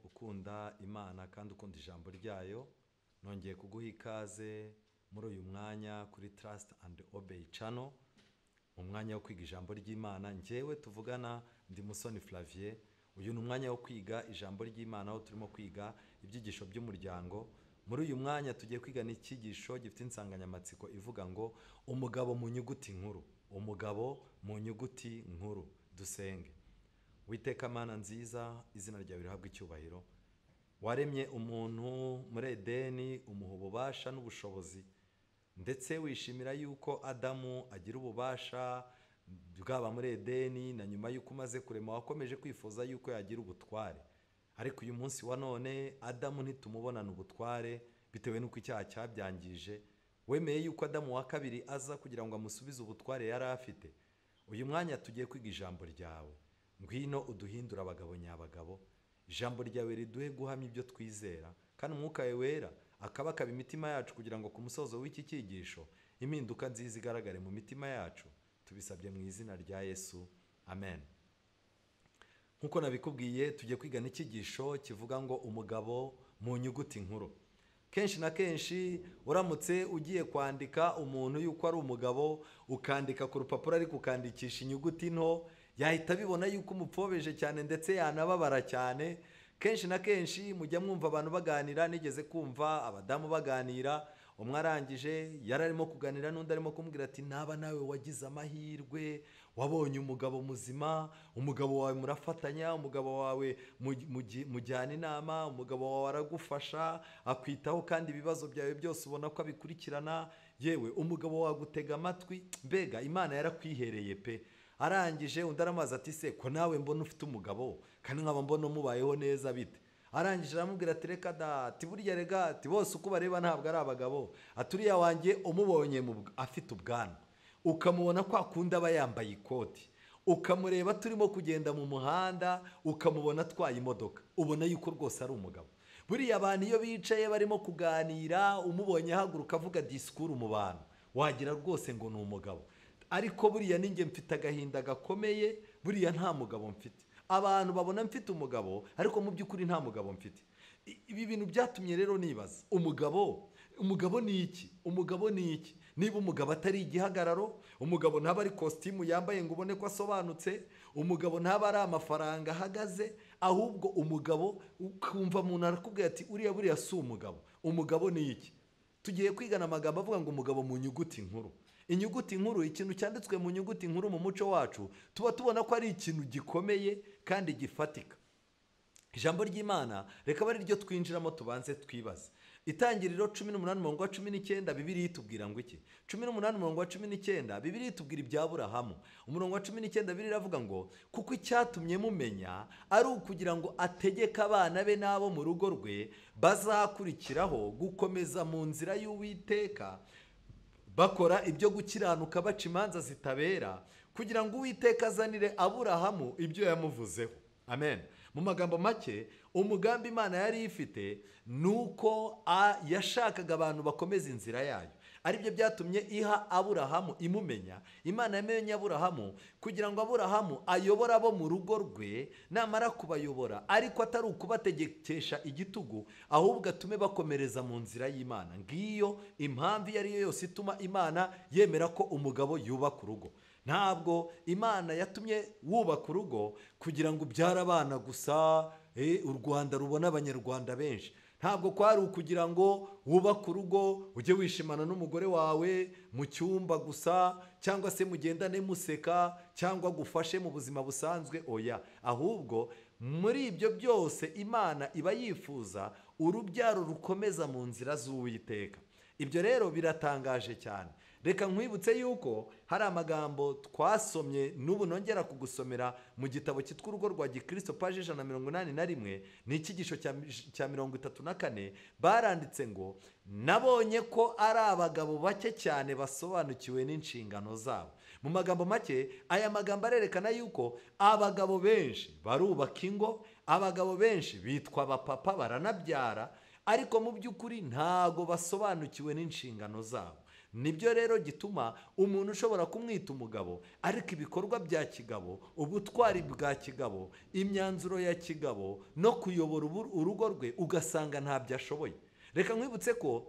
Ukunda ijambo ryayo nongeye kuguha ikaze muri uyu mwanya kuri Trust and Obey channel, mu mwanya wo kwiga ijambo ry'Imana. Njyewe tuvugana ndi Musoni Flavier. Uyu ni umwanya wo kwiga ijambo ry'Imana, aho turimo kwiga ibyigisho by'umuryango. Muri uyu mwanya tugiye kwiga n'icyigisho gifite insanganyamatsiko ivuga ngo umugabo mu nyuguti nkuru. Umugabo mu nyuguti nkuru. Dusenge. Witeka Mana nziza, izina ryawe rihabwe icyubahiro. Waremye umuntu muri Edeni, umuha ububasha n'ubushobozi, ndetse wishimira yuko Adamu agira ububasha bwaba muri Edeni, na nyuma yuko umaze kurema wakomeje kwifuza yuko yagira ubutware. Ariko uyu munsi wa none Adamu ntitumubonana ubutware bitewe n'uko icyaha cyabyangije. Wemeye yuko Adamu wa kabiri aza kugira ngo amusubize ubutware yari afite. Uyu mwanya tugiye kwiga ijambo ryawe. Ngwino uduhindura abagabo nyabagabo. Ijambo ryawe riduhe guhamya ibyo twizera, kandi umwuka wera akabakaba imitima yacu kugira ngo ku musozo w'iki cyigisho impinduka nziza igaragare mu mitima yacu. Tubisabye mu izina rya Yesu, amen. Nkuko nabikubwiye, tugiye kwiga n'icyigisho kivuga ngo umugabo mu nyuguti nkuru. Kenshi na kenshi uramutse ugiye kwandika umuntu yuko ari umugabo, ukandika ku rupapuro ariko ukandikisha inyuguti nto, yahita bibona yuko umupfobeje cyane ndetse yanababara cyane. Kenshi na kenshi mujya mwumva abantu baganira, nigeze kumva abadamu baganira, umwe arangije yararimo kuganira n'undi arimo kumubwira ati naba nawe wagize amahirwe, wabonye umugabo muzima, umugabo wawe murafatanya, umugabo wawe mujyana inama, umugabo wawe aragufasha, akwitaho kandi ibibazo byawe byose ubona ko abikurikirana, yewe umugabo wagutega amatwi, mbega Imana yarakwihereye pe. Arangije undi aramaza ati se ko nawe mbona ufite umugabo kandi nkaba mbona mubayeho neza bite? Arangije aramubwira ati reka da, ati burya rega, ati bose uko bareba ntabwo ari abagabo, aturiya wanjye umubonye afite ubwanwa, ukamubona ko akunda aba yambaye ikoti, ukamureba turimo kugenda mu muhanda ukamubona atwaye imodoka, ubona yuko rwose ari umugabo. Buriya abantu iyo bicaye barimo kuganira, umubonye ahaguruka avuga disikuru mu bantu, wagira rwose ngo ni umugabo. Ariko buriya ninjye mfite agahinda gakomeye, buriya nta mugabo mfite. Abantu babona mfite umugabo ariko mu by'ukuri nta mugabo mfite. Ibi bintu byatumye rero nibaza, umugabo ni iki? Umugabo ni iki? Niba umugabo atari igihagararo, umugabo ntaba ari kositimu yambaye ngo ubone ko asobanutse, umugabo ntaba ari amafaranga ahagaze, ahubwo umugabo ukumva umuntu arakubwira ati uriya buriya si umugabo. Umugabo ni iki? Tugiye kwigana amagambo avuga ngo umugabo mu nyuguti nkuru. Inyuguti nkuru, ikintu cyanditswe mu nyuguti nkuru mu muco wacu tuba tubona ko ari ikintu gikomeye kandi gifatika. Ijambo ry'Imana reka bari ryo twinjiramo tubanze twibaza. Itangiriro 18:19 Bibiliya itubwira ngo iki? 18:19 Bibiliya itubwira iby'Aburahamu. Umurongo wa 19 Bibiliya iravuga ngo kuko icyatumye mumenya ari ukugira ngo ategeke abana be n'abo mu rugo rwe bazakurikiraho gukomeza mu nzira y'Uwiteka, bakora ibyo gukiranuka, baca imanza zitabera, kugira ngo Uwiteka azanire Aburahamu ibyo yamuvuzeho. Amen. Mu magambo make, umugambi Imana yari ifite nuko yashakaga abantu bakomeza inzira yayo. Ari byo byatumye iha Aburahamu imumenya. Imana yamenye Aburahamu kugira ngo Aburahamu ayobora abo mu rugo rwe, namara kubayobora ariko atari ukubategekesha igitugu, ahubwo atume bakomereza mu nzira y'Imana. Ngiyo impamvu iyo ari yo yose ituma Imana yemera ko umugabo yubaka urugo. Ntabwo Imana yatumye wubaka urugo kugira ngo ubyare abana gusa, u Rwanda rubona abanyarwanda benshi. Ntabwo kwari ukugira ngo wubake urugo ujye wishimana n'umugore wawe mu cyumba gusa, cyangwa se mugendane museka, cyangwa gufashe mu buzima busanzwe. Oya, ahubwo muri ibyo byose Imana iba yifuza urubyaro rukomeza mu nzira z'Uwiteka. ibyo rero biratangaje cyane. Reka nkwibutse yuko hari amagambo twasomye n'ubu nongera kugusomera mu gitabo cyitwa urugo rwa gikristo paji 181, ni icyigisho cya 34. Baranditse ngo nabonye ko ari abagabo bake cyane basobanukiwe n'inshingano zabo. Mu magambo make, aya magambo arerekana yuko abagabo benshi barubaka ingo, abagabo benshi bitwa abapapa baranabyara, ariko mu by'ukuri ntago basobanukiwe n'inshingano zabo. Nibyo rero gituma umuntu ushobora kumwita umugabo, ariko ibikorwa bya kigabo, ubutwari bwa kigabo, imyanzuro ya kigabo no kuyobora urugo rwe ugasanga ntabyo ashoboye. Reka nkwibutse ko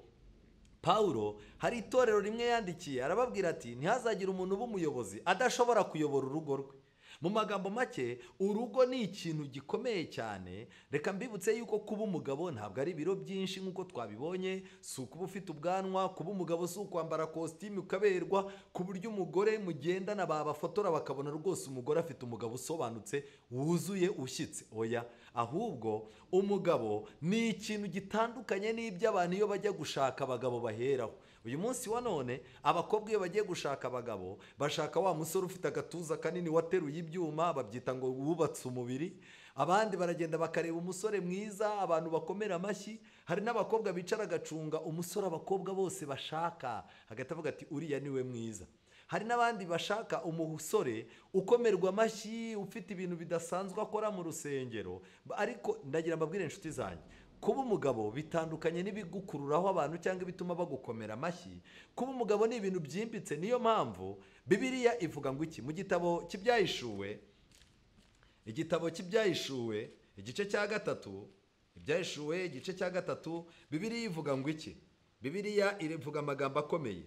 Pawulo hari itorero rimwe yandikiye, arababwira ati ntihazagire umuntu uba umuyobozi adashobora kuyobora urugo rwe. Mu magambo make, urugo ni ikintu gikomeye cyane. Reka mbibutse yuko kuba umugabo ntabwo ari ibiro byinshi nk'uko twabibonye, si ukuba ufite ubwanwa. Kuba umugabo si ukwambara kositimu ukaberwa ku buryo umugore mugendana babafotora bakabona rwose umugore afite umugabo usobanutse wuzuye ushyitse. Oya, ahubwo umugabo ni ikintu gitandukanye n'ibyo abantu iyo bajya gushaka abagabo baheraho. Uyu munsi wa none abakobwa iyo bagiye gushaka abagabo bashaka wa musore ufite agatuza kanini wateruye ibyuma, babyita ngo wubatse umubiri. Abandi baragenda bakareba umusore mwiza, abantu bakomera amashyi. Hari n'abakobwa bicara agacunga umusore abakobwa bose bashaka, hagati avuga ati uriya niwe mwiza. Hari n'abandi bashaka umusore ukomerwa amashyi, ufite ibintu bidasanzwe akora mu rusengero. Ariko ndagira mbabwire inshuti zanjye, kuba umugabo bitandukanye n'ibigukururaho abantu cyangwa ibituma bagukomera amashyi. Kuba umugabo ni ibintu byimbitse. Niyo mpamvu Bibiliya ivuga ngo iki? Mu gitabo cy'ibyahishuwe, igice cya 3, ibyahishuwe igice cya 3, Bibiliya ivuga ngo iki? Bibiliya ivuga amagambo akomeye.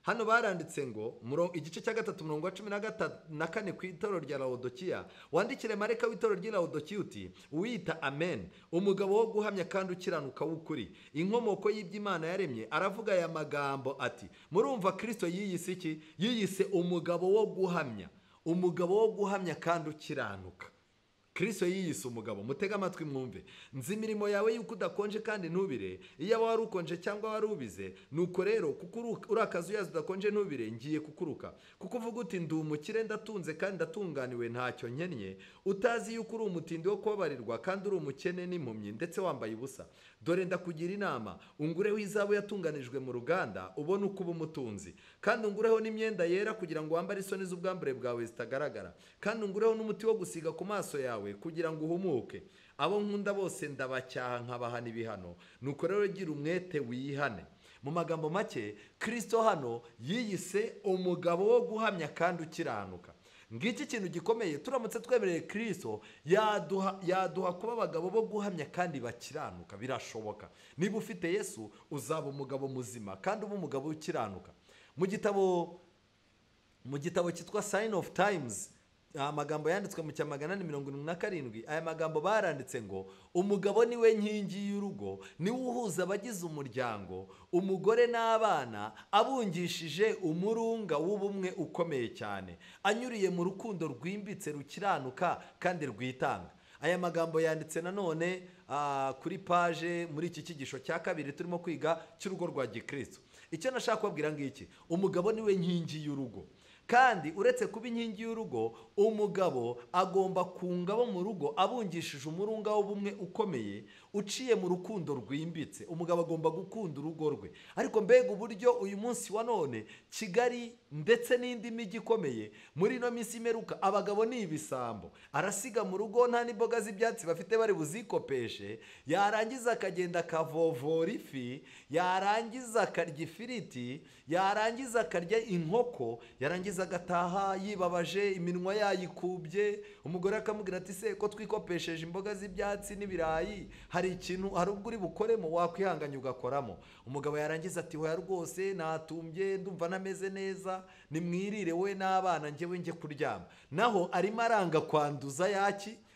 Hano baranditse ngo igice cya 3 umurongo wa 14 ku itorero rya Laodikiya, wandikire marayika w'itorero ry'i Laodikiya uti wita amen, umugabo wo guhamya kandi ukiranuka w'ukuri, inkomoko y'iby'Imana yaremye, aravuga aya magambo ati murumva Kristo yiyise iki? Yiyise umugabo wo guhamya, umugabo wo guhamya kandi ukiranuka. Kristo yiyise umugabo. Mutega amatwi mwumve. Nzi imirimo yawe yuko udakonje kandi ntubire. Iyo wari ukonje cyangwa wari ubize, nuko rero kuko urakaza uyaza udakonje ntubire, ngiye kukuruka. Kuko uvuga uti ndi umukire ndatunze kandi ndatunganiwe ntacyo nkennye, utazi yuko uri umutindi wo kubabarirwa kandi uri umukene n'impumyi ndetse wambaye ubusa. Dore ndakugira inama, ungureho izahabu yatunganijwe mu ruganda, ubone uko uba umutunzi. Kandi ungureho n'imyenda yera kugira ngo wambare isoni z'ubwambure bwawe zitagaragara. Kandi ungureho n'umuti wo gusiga ku maso yawe kugira ngo uhumuke. Abo nkunda bose ndabacyaha nkabahana ibihano. Nuko rero gira umwete wihane. Mu magambo make, Kristo hano yiyise umugabo wo guhamya kandi ukiranuka. Ngiki kintu gikomeye. Turamutse twemereye Kristo yaduha kuba abagabo bo guhamya kandi bakiranuka. Birashoboka. Niba ufite Yesu uzaba umugabo muzima kandi uba umugabo ukiranuka. Mu gitabo cyitwa Sign of Times, amagambo yanditswe mu 877, aya magambo baranditse ngo umugabo niwe nkingi y'urugo, niwe uhuza abagize umuryango, umugore n'abana abungishije umurunga w'ubumwe ukomeye cyane, anyuriye mu rukundo rwimbitse rukiranuka kandi rwitanga. Aya magambo yanditse nanone kuri paje muri iki cyigisho cya 2 turimo kwiga cy'urugo rwa gikristo. Icyo nashaka kubabwira ngiki, umugabo niwe nkingi y'urugo. Kandi uretse kuba inkingi y'urugo, umugabo agomba kunga abo mu rugo abungishije umurunga w'ubumwe ukomeye uciye mu rukundo rwimbitse. Umugabo agomba gukunda urugo rwe. Ariko mbega uburyo uyu munsi wa none Kigali ndetse n'indi mijyi ikomeye muri ino minsi imeruka, abagabo ni ibisambo. Arasiga mu rugo nta n'imboga z'ibyatsi bafite bari buzikopeshe, yarangiza akagenda akavovora ifi, yarangiza akarya ifiriti, yarangiza akarya inkoko, yarangiza agataha yibabaje, iminwa yayikubye. Umugore akamubwira ati se ko twikopesheje imboga z'ibyatsi n'ibirayi, hari ubwo uri bukoremo wakwihanganya ugakoramo. Umugabo yarangiza ati hoya rwose natumbye ndumva nameze neza, nimwirire we n'abana njyewe njye kuryama. Naho arimo aranga kwanduza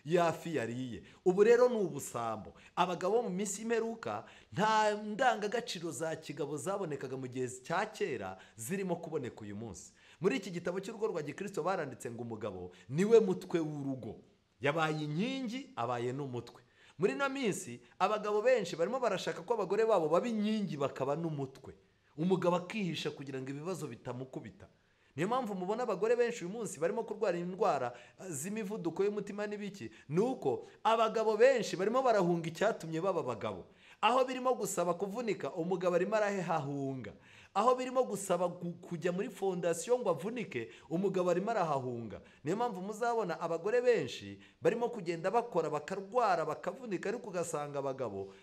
yafi yariye. Ubu rero ni ubusambo. Abagabo mu minsi imeruka nta ndangagaciro za kigabo zabonekaga mu gihe cya kera zirimo kuboneka uyu munsi. Muri iki gitabo cy'urugo rwa gikristo baranditse ngo umugabo niwe mutwe w'urugo. Yabaye inkingi, abaye n'umutwe. Muri no minsi abagabo benshi barimo barashaka ko abagore babo baba inkingi bakaba n'umutwe. umugabo akihisha kugira ngo ibibazo bitamukubita. Niyo mpamvu mubona abagore benshi uyu munsi barimo kurwara indwara z'imivuduko y'umutima n'ibiki, nuko abagabo benshi barimo barahunga icyatumye baba abagabo. Aho birimo gusaba kuvunika, umugabo arimo arahahunga. Aho birimo gusaba kujya muri fondasiyo ngo avunike, umugabo arimo arahahunga. Niyo mpamvu muzabona abagore benshi barimo kugenda bakora bakarwara bakavunika, ariko ugasanga abagabo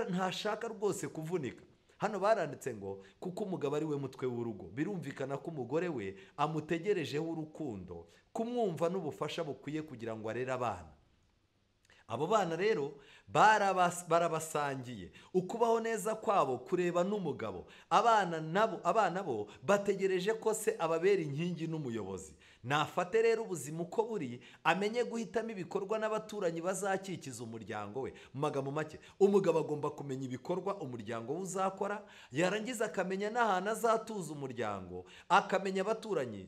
ntashaka rwose kuvunika. Hano baranditse ngo kuko umugabo ari we mutwe w'urugo, birumvikana ko umugore we amutegerejeho urukundo, kumwumva n'ubufasha bukwiye kugira ngo arere abana. Abo bana rero barabasangiye ukubaho neza kwabo kureba n'umugabo. Abana bo bategereje ko se ababera inkingi n'umuyobozi. Nafate rero ubuzima uko buri, amenye guhitamo ibikorwa n'abaturanyi bazakikiza umuryango we. Mu magambo make, umugabo agomba kumenya ibikorwa umuryango we uzakora, yarangiza akamenya n'ahantu azatuza umuryango, akamenya abaturanyi.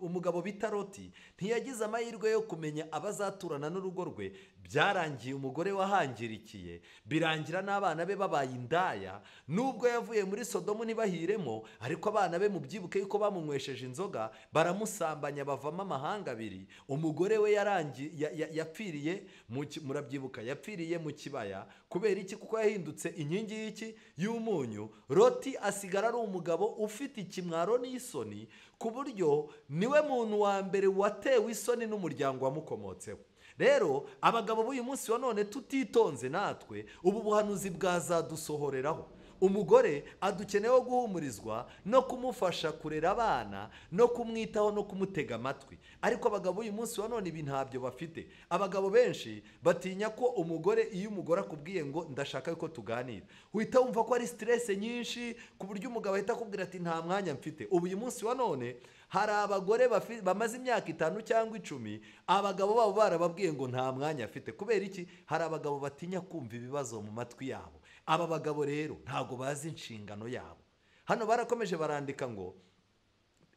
Umugabo bita Loti ntiyagize amahirwe yo kumenya abazaturana n'urugo rwe. Byarangiye umugore wahangirikiye, birangira n'abana be babaye indaya. Nubwo yavuye muri Sodomu ntibahiremo, ariko abana be mubyibuke yuko bamunywesheje inzoga, baramusambanya, bavamo amahanga abiri. Umugore we yapfiriye, murabyibuka, yapfiriye mu kibaya. Kubera iki? Kuko yahindutse inkingi y'iki? Y'umunyu. Loti asigara ari umugabo ufite ikimwaro n'isoni, ku buryo niwe muntu wa mbere watewe isoni n'umuryango wamukomotseho. Rero abagabo b'uyu munsi wa none tutitonze natwe ubu buhanuzi bwazadusohoreraho. Umugore adukeneyeho guhumurizwa no kumufasha kurera abana no kumwitaho no kumutega amatwi. Ariko abagabo uyu munsi wa none ibi ntabyo bafite. Abagabo benshi batinya ko umugore, iyo umugore akubwiye ngo ndashaka yuko tuganira, uhita wumva ko ari stress nyinshi, ku buryo umugabo ahita akubwira ati nta mwanya mfite. Ubu uyu munsi wa none hari abagore bamaze imyaka 5 cyangwa 10, abagabo babo barababwiye ngo nta mwanya afite. Kubera iki? Hari abagabo batinya kumva ibibazo mu matwi yabo. Aba bagabo rero ntago bazi inshingano yabo. Hano barakomeje barandika ngo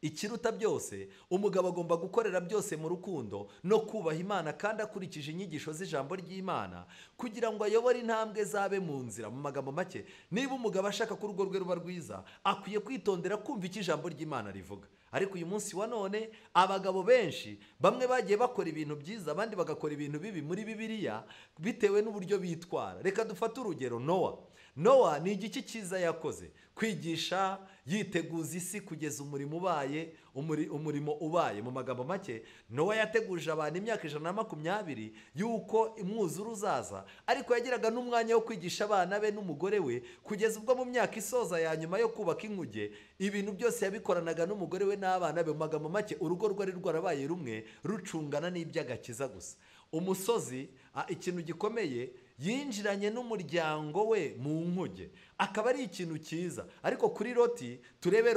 ikiruta byose, umugabo agomba gukorera byose mu rukundo no kubaha Imana, kandi akurikije inyigisho z'ijambo ry'Imana, kugira ngo ayobore intambwe zabe mu nzira. Mu magambo make, niba umugabo ashaka ko urugo rwe ruba rwiza, akwiye kwitondera kumva icyo ijambo ry'Imana rivuga. Ariko uyu munsi wa none abagabo benshi, bamwe bagiye bakora ibintu byiza, abandi bagakora ibintu bibi muri Bibiliya bitewe n'uburyo bitwara. Reka dufate urugero Nowa ni igiki cyiza yakoze? Kwigisha, yiteguza isi kugeza umurimo ubaye. Mu magambo make, Nowa yateguje abantu imyaka 120 yuko umwuzure uzaza, ariko yagiraga n'umwanya wo kwigisha abana be n'umugore we, kugeza ubwo mu myaka isoza ya nyuma yo kubaka inkuge, ibintu byose yabikoranaga n'umugore we n'abana be. Mu magambo make, urugo rwari rwarabaye rumwe, rucungana n'iby'agakiza gusa. Umusozi, ikintu gikomeye, yinjiranye n'umuryango we mu nkuge, akaba ari ikintu cyiza. Ariko kuri Loti, turebe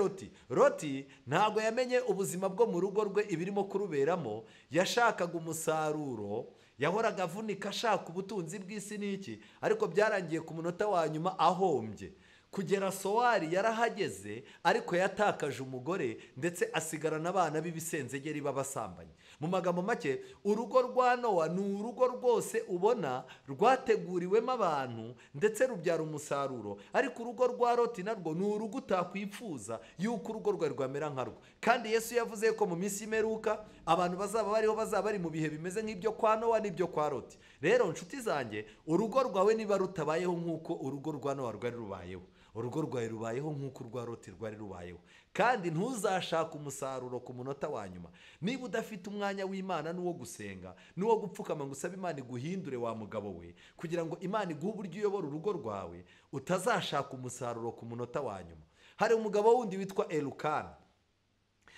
Loti ntabwo yamenye ubuzima bwo mu rugo rwe ibirimo kuruberamo. Yashakaga umusaruro, yahoraga avunika ashaka ubutunzi bw'isi n'iki, ariko byarangiye ku munota wa nyuma ahombye. Kugera Sowari yarahageze, ariko yatakaje umugore ndetse asigarana abana b'ibisenzegeri b'abasambanyi. Mu magambo make, urugo rwa Nowa ni urugo rwose ubona rwateguriwemo abantu ndetse rubyara umusaruro, ariko urugo rwa Loti narwo ni urugo utakwifuza yuko urugo rwawe rwamera nkarwo. Kandi Yesu yavuze ko mu minsi y'imperuka abantu bazaba bari mu bihe bimeze nk'ibyo kwa Nowa n'ibyo kwa Loti. Rero nshuti zanjye, urugo rwawe niba rutabayeho nk'uko urugo rwa Nowa rwari rubayeho, urugo rwawe rubayeho nk'uko urwa Loti rwari rubayeho. Kandi ntuzashaka umusaruro ku munota wa nyuma niba udafite umwanya w'Imana n'uwo gusenga n'uwo gupfukama ngo usabe Imana iguhindure wa mugabo we, kugira ngo Imana iguhe uburyo uyobora urugo rwawe, utazashaka umusaruro ku munota wa nyuma. Hari umugabo wundi witwa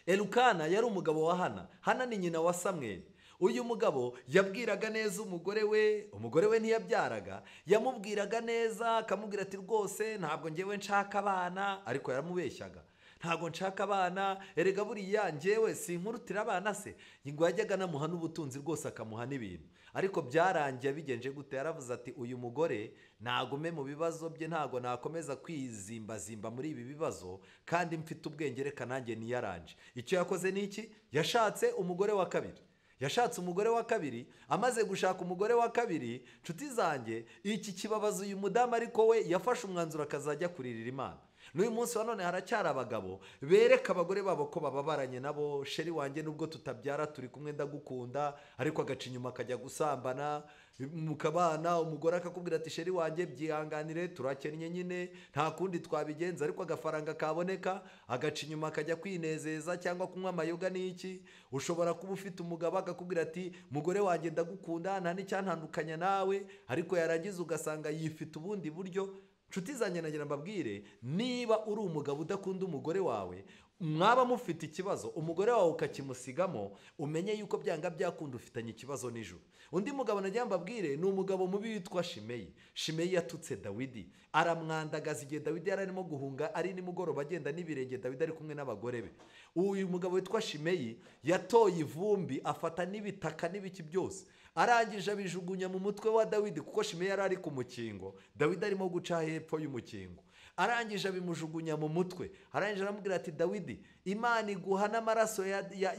Elukana yari umugabo wa Hana ni nyina wa Samweli. Uyu mugabo yabwiraga neza umugore we ntiyabyaraga, yamubwiraga neza, akamubwira ati rwose ntabwo ngewe nshaka abana, ariko yaramubeshyaga. Ntabwo nshaka abana, erega buriya ngewe sinkurutira abana se. Ngo yajyaga namuha n'ubutunzi rwose, akamuha n'ibintu. Ariko byarangiye bigenje gute? Yaravuze ati uyu mugore nagume mu bibazo bye, ntago nakomeza kwizimbazimba muri ibi bibazo, kandi mfite ubwenge, reka nanjye niyaranje. Icyo yakoze ni iki? Yashatse umugore wa kabiri. Amaze gushaka umugore wa kabiri, nshuti zanjye, iki kibabaza uyu mudamu, ariko we yafashe umwanzuro akazajya kuririra Imana. n'uyu munsi wa none haracyari abagabo bereka abagore babo ko bababaranye nabo, sheri wanjye nubwo tutabyara turi kumwe ndagukunda, ariko agaca inyuma akajya gusambana, mukabana umugore akakubwira ati sheri wanjye byihanganire turakennye nyine nta kundi twabigenza, ariko agafaranga kaboneka agaca inyuma akajya kwinezeza cyangwa kunywa amayoga n'iki. Ushobora kuba ufite umugabo akakubwira ati mugore wanjye ndagukunda nta n'icyantandukanya nawe, ariko yarangiza ugasanga yifite ubundi buryo. Nshuti zanjye nagira mbabwire, niba uri umugabo udakunda umugore wawe, mwaba mufite ikibazo umugore wawe ukakimusigamo, umenye yuko byanga byakunda ufitanye ikibazo n'ijuru. Undi mugabo nagira mbabwire ni umugabo mubi witwa Shimeyi. Shimeyi yatutse Dawidi, aramwandagaza igihe Dawidi yari arimo guhunga, ari nimugoroba agenda n'ibirenge Dawidi ari kumwe n'abagore be. Uyu mugabo witwa Shimeyi yatoye ivumbi afata n'ibitaka n'ibiki byose, arangije abijugunya mu mutwe wa Dawidi, kuko Shimeyi yari ari ku mukingo, Dawidi arimo guca hepfo y'umukingo. Arangije abimujugunya mu mutwe, arangije aramubwira ati Dawidi, Imana iguha n'amaraso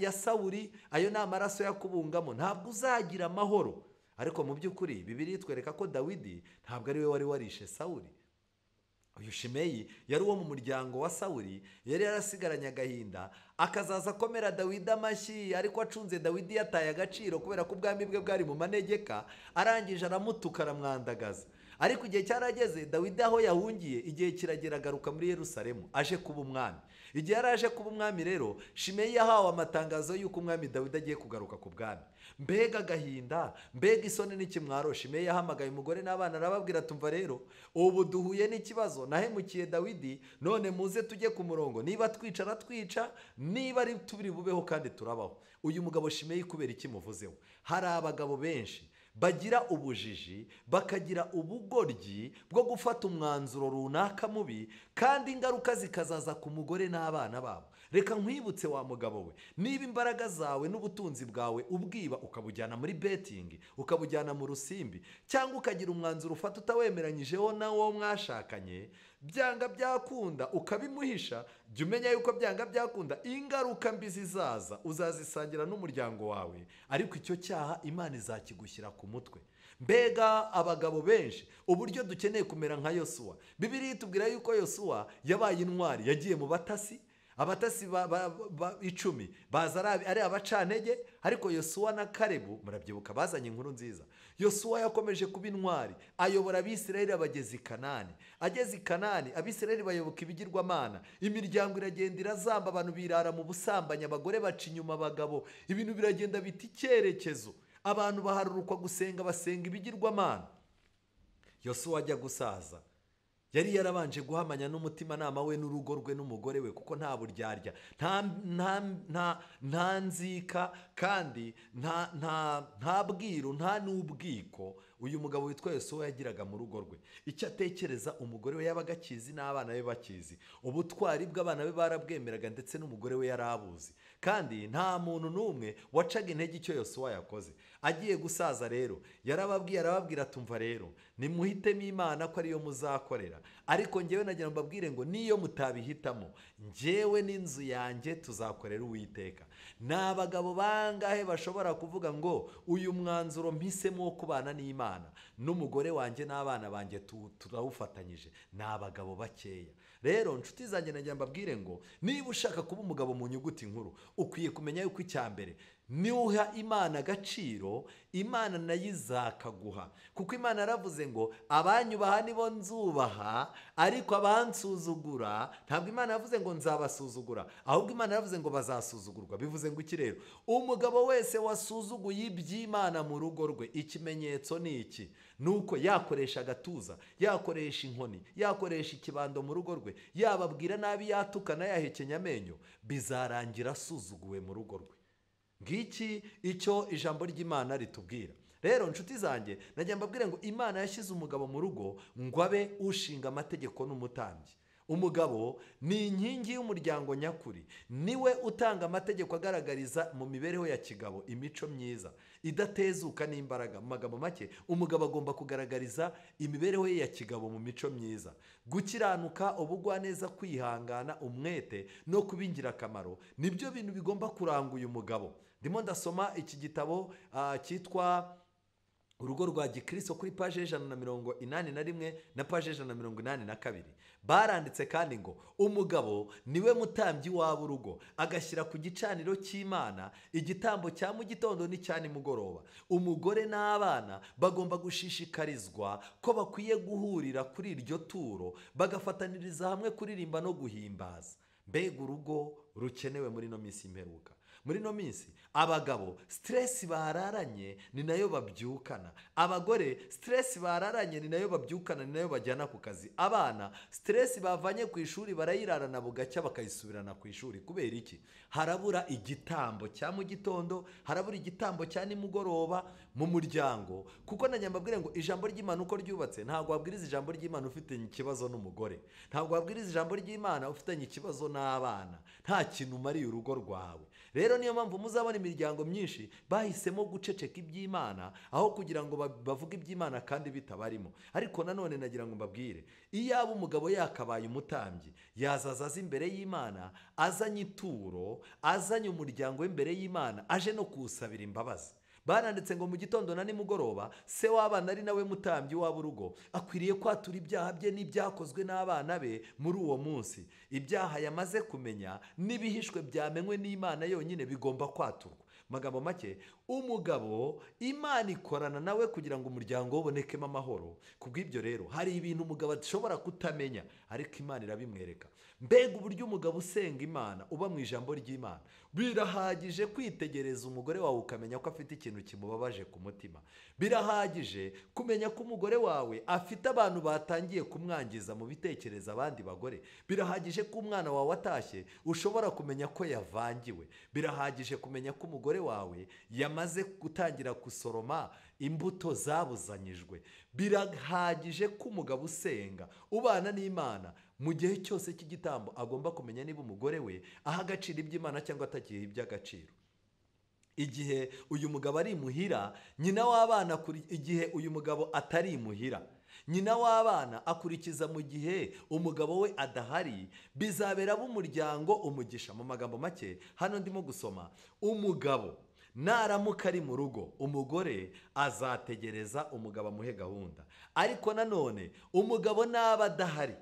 ya Sawuli, ayo ni amaraso yakubungamo, ntabwo uzagira amahoro. Ariko mu by'ukuri Bibiliya itwereka ko Dawidi ntabwo ari we wari warishe Sawuli. Uyu Shimeyi yari uwo mu muryango wa Sawuli, yari yarasigaranye agahinda, akazaza akomera Dawidi amashyi, ariko acunze Dawidi yataye agaciro kubera ko ubwami bwe bwari mu manegeka. Arangije aramutuka aramwandagaza. Ariko igihe cyarageze Dawidi aho yahungiye, igihe kiragera agaruka muri Yerusalemu aje kuba umwami. Igihe yari aje kuba umwami rero, Shimeyi yahawe amatangazo y'uko umwami Dawidi agiye kugaruka ku bwami. Mbega agahinda, mbega isoni n'ikimwaro. Shimeyi yahamagaye umugore n'abana arababwira tumva rero, ubu duhuye n'ikibazo, nahemukiye Dawidi, none muze tujye ku murongo, niba twicara twica, niba ari turi bubeho kandi turabaho. Uyu mugabo Shimeyi kubera iki muvuzeho? Hari abagabo benshi bagira ubujiji, bakagira ubugoryi bwo gufata umwanzuro runaka mubi, kandi ingaruka zikazaza ku mugore n'abana babo. Reka nkwibutse wa mugabo we, niba imbaraga zawe n'ubutunzi bwawe ubwiba ukabujyana muri betting, ukabujyana mu rusimbi, cyangwa ukagira umwanzuro ufata utawemeranyijeho na wo mwashakanye, byanga byakunda ukabimuhisha, jya umenya yuko byanga byakunda ingaruka mbi zizaza uzazisangira n'umuryango wawe, ariko icyo cyaha Imana izakigushyira ku mutwe. Mbega abagabo benshi uburyo dukeneye kumera nka Yosuwa. Bibiliya itubwira yuko Yosuwa yabaye intwari, yagiye mu batasi, abatasi 10 baza ari abacantege, ariko Yosuwa na Kalebu murabyibuka bazanye inkuru nziza. Yosuwa yakomeje kuba intwari, ayobora Abisirayeli abageze i Kanani. Ageze i Kanani Abisirayeli bayoboka ibigirwamana, imiryango iragenda irazamba, abantu birara mu busambanyi, abagore baca inyuma abagabo, ibintu biragenda biti icyerekezo, abantu baharurukwa gusenga, basenga ibigirwamana. Yosuwa ajya gusaza, yari yarabanje guhamanya n'umutima nama we n'urugo rwe n'umugore we, kuko nta buryarya, nta nzika, kandi nta bwiru, nta n'ubwiko uyu mugabo witwa Yosuwa yagiraga mu rugo rwe. Icyo atekereza umugore we yabaga akizi n'abana be bakizi, ubutwari bw'abana be barabwemeraga, ndetse n'umugore we yari abuzi, kandi nta muntu n'umwe wacaga intege icyo Yosuwa yakoze. Agiye gusaza rero arababwira tumva rero, nimuhitemo Imana ko ariyo muzakorera, ariko njyewe nagira mbabwire ngo niyo mutabihitamo, njyewe n'inzu yanjye tuzakorera Uwiteka. Ni abagabo bangahe bashobora kuvuga ngo uyu mwanzuro mpisemo wo kubana n'Imana, n'umugore wanjye n'abana banjye turawufatanyije? Ni abagabo bakeya. Rero nshuti zanjye nagira mbabwire ngo niba ushaka kuba umugabo mu nyuguti nkuru, ukwiye kumenya yuko icya mbere, niuha Imana agaciro, Imana nayo izakaguha. Kuko Imana yaravuze ngo abanyubaha nibo nzubaha, ariko abansuzugura ntabwo Imana yavuze ngo nzabasuzugura, ahubwo Imana yaravuze ngo bazasuzugurwa. Bivuze ngo iki rero? Umugabo wese wasuzuguye iby'Imana mu rugo rwe, ikimenyetso ni iki? Nuko yakoresha agatuza, yakoresha inkoni, yakoresha ikibando mu rugo rwe, yababwira nabi, yatukana, yahekenya amenyo, bizarangira asuzuguwe mu rugo rwe. Ngiki icyo ijambo ry'Imana ritubwira. Rero nshuti zanjye nagira mbabwire ngo Imana yashyize umugabo mu rugo ngo abe ushinga amategeko n'umutambyi. Umugabo ni inkingi y'umuryango nyakuri, niwe utanga amategeko agaragariza mu mibereho ya kigabo imico myiza idatezuka n'imbaraga. Mu magambo make, umugabo agomba kugaragariza imibereho ye ya kigabo mu mico myiza: gukiranuka, ubugwaneza, kwihangana, umwete no kuba ingirakamaro. Nibyo bintu bigomba kuranga uyu mugabo. Ndimo ndasoma iki gitabo cyitwa urugo rwa gikristo kuri paje y'ijana na paje y'ijana baranditse kandi ngo umugabo niwe mutambyi waba urugo, agashyira ku gicaniro cy'Imana igitambo cya mu gitondo n'icya nimugoroba. Umugore n'abana bagomba gushishikarizwa ko bakwiye guhurira kuri iryo turo, bagafataniriza hamwe kuririmba no guhimbaza. Mbega urugo rukenewe muri no minsi imperuka. Muri no minsi abagabo stress bararanye ni nayo babyukana, abagore stress bararanye ni nayo babyukana, ni nayo bajyana ku kazi. Abana stress bavanye ku ishuri barayirarana bugacya bakayisubirana ku ishuri. Kubera iki? Harabura igitambo cya mu gitondo, harabura igitambo cya nimugoroba mu muryango. Kuko nanyambabwire ngo ijambo ry'Imana uko ryubatse, ntabwo wabwiriza ijambo ry'Imana ufitanye ikibazo n'umugore, ntabwo wabwiriza ijambo ry'Imana ufitanye ikibazo n'abana, nta kintu umariye urugo rwawe. Rero niyo mpamvu muzabona imiryango myinshi bahisemo guceceka iby'Imana aho kugira ngo bavuge iby'Imana kandi bitabarimo. Ariko nanone nagira ngo mbabwire, iyaba umugabo yakabaye umutambyi, yazaza imbere y'Imana azanye ituro, azanye umuryango w'imbere y'Imana, aje no kuwusabira imbabazi. Baranditse ngo mu gitondo na nimugoroba se w'abana ari nawe mutambyi waba urugo, akwiriye kwatura ibyaha bye n'ibyakozwe n'abana be muri uwo munsi. Ibyaha yamaze kumenya n'ibihishwe byamenywe n'Imana yonyine bigomba kwaturwa. Magambo make, umugabo Imana ikorana nawe kugira ngo umuryango ubonekemo amahoro. Kubw'ibyo rero hari ibintu umugabo adashobora kutamenya, ariko Imana irabimwereka. Mbega uburyo umugabo usenga Imana uba mu ijambo ry'Imana, birahagije kwitegereza umugore wawe ukamenya ko afite ikintu kimubabaje ku mutima. Birahagije kumenya ko umugore wawe afite abantu batangiye kumwangiza mu bitekerezo abandi bagore. Birahagije ko umwana wawe atashye ushobora kumenya ko yavangiwe. Birahagije kumenya ko umugore wawe yamaze gutangira gusoroma imbuto zabuzanyijwe. Birahagije ko umugabo usenga ubana n'Imana mu gihe cyose cy'igitambo agomba kumenya niba umugore we aha agaciro iby'Imana cyangwa atagiye iby'agaciro. Igihe uyu mugabo ari imuhira, nyina w'abana igihe uyu mugabo atari imuhira, nyina w'abana akurikiza mu gihe umugabo we adahari, bizabera b'umuryango umugisha. Mu magambo make hano ndimo gusoma, umugabo naramuka ari mu rugo, umugore azategereza umugabo amuhe gahunda. Ariko nanone umugabo naba adahari,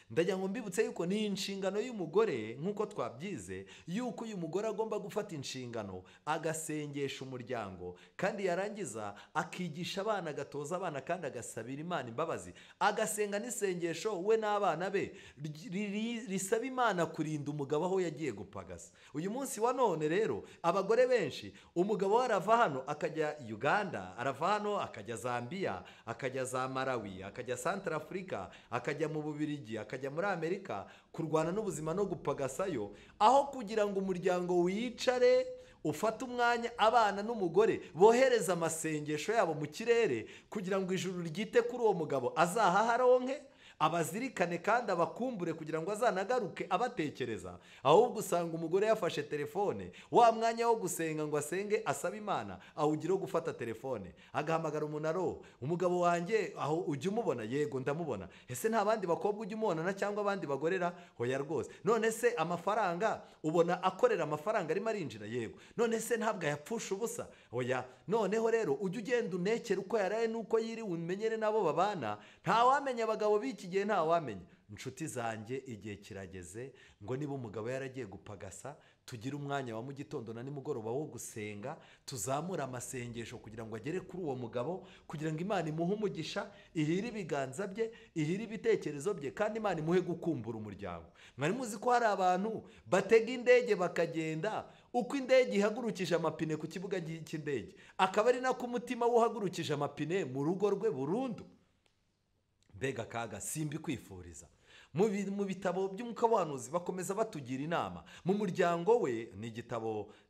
ndagira ngo mbibutse yuko ni inshingano y'umugore nk'uko twabyize, yuko uyu mugore agomba gufata inshingano agasengesha umuryango, kandi yarangiza akigisha abana, agatoza abana, kandi agasabira Imana imbabazi, agasenga n'isengesho we n'abana be risaba Imana kurinda umugabo aho yagiye gupagasa. Uyu munsi wa none rero abagore benshi, umugabo we arava hano akajya Uganda, arava hano akajya Zambia, akajya za Malawi, akajya Central Africa, akajya mu Bubiligi, akajya muri Amerika kurwana n'ubuzima no gupagasayo, aho kugira ngo umuryango wicare ufata umwanya abana n'umugore bohereza amasengesho yabo mu kirere kugira ngo ijuru ryite kuri uwo mugabo azahaharonke, abazirikane kandi abakumbure kugira ngo azanagaruke abatekereza. Ahubwo usanga umugore yafashe telefone, wa mwanya wo gusenga ngo asenge asaba Imana awugira wo gufata telefone, agahamagara umunaro, umugabo wanjye aho ujya umubona? Yego ndamubona. Ese nta bandi bakobwa ujya umubona cyangwa abandi bagorera? Hoya rwose. None se amafaranga ubona akorera amafaranga arimo arinjira? Yego. None se ntabwo yapfusha ubusa? Hoya. Noneho rero ujya ugenda unekera uko yaraye n'uko yiriwe, umenyere nabo babana. Nta wamenya abagabo b'iki gihe, nta wamenya. Inshuti zanjye, igihe kirageze ngo niba umugabo yaragiye gupagasa, tugire umwanya wa mu gitondo na nimugoroba wo gusenga, tuzamura amasengesho kugira ngo agere kuri uwo mugabo, kugira ngo Imana imuhe umugisha, ihire ibiganza bye, ihire ibitekerezo bye, kandi Imana imuhe gukumbura umuryango. Mwari muzi ko hari abantu batega indege bakagenda, uko indege ihagurukije amapine ku kibuga cy'indege, akaba ari nako umutima we uhagurukije amapine mu rugo rwe burundu. Mbega kaga, simbi kwifuriza. Mu bitabo by'umukabanuzi bakomeza batugira inama. Mu muryango we, ni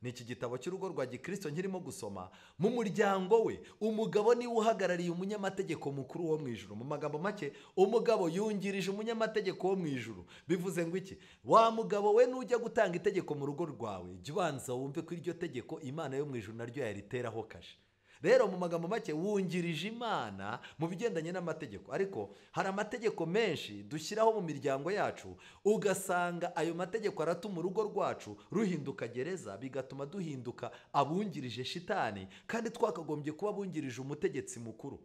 iki gitabo cy'urugo rwa gikristo nkirimo gusoma, mu muryango we umugabo niwe uhagarariye umunyamategeko mukuru wo mu ijuru. Mu magambo make, umugabo yungirije umunyamategeko wo mu ijuru. Bivuze ngo iki? Wa mugabo we nujya gutanga itegeko mu rugo rwawe, jya ubanza wumve ko iryo tegeko Imana yo mu ijuru naryo yariteraho kashe. rero mu magambo make wungirije Imana mu bigendanye n'amategeko. Ariko hari amategeko menshi dushyiraho mu miryango yacu, ugasanga ayo mategeko aratuma urugo rwacu ruhinduka gereza, bigatuma duhinduka abungirije shitani, kandi twakagombye kuba abungirije umutegetsi mukuru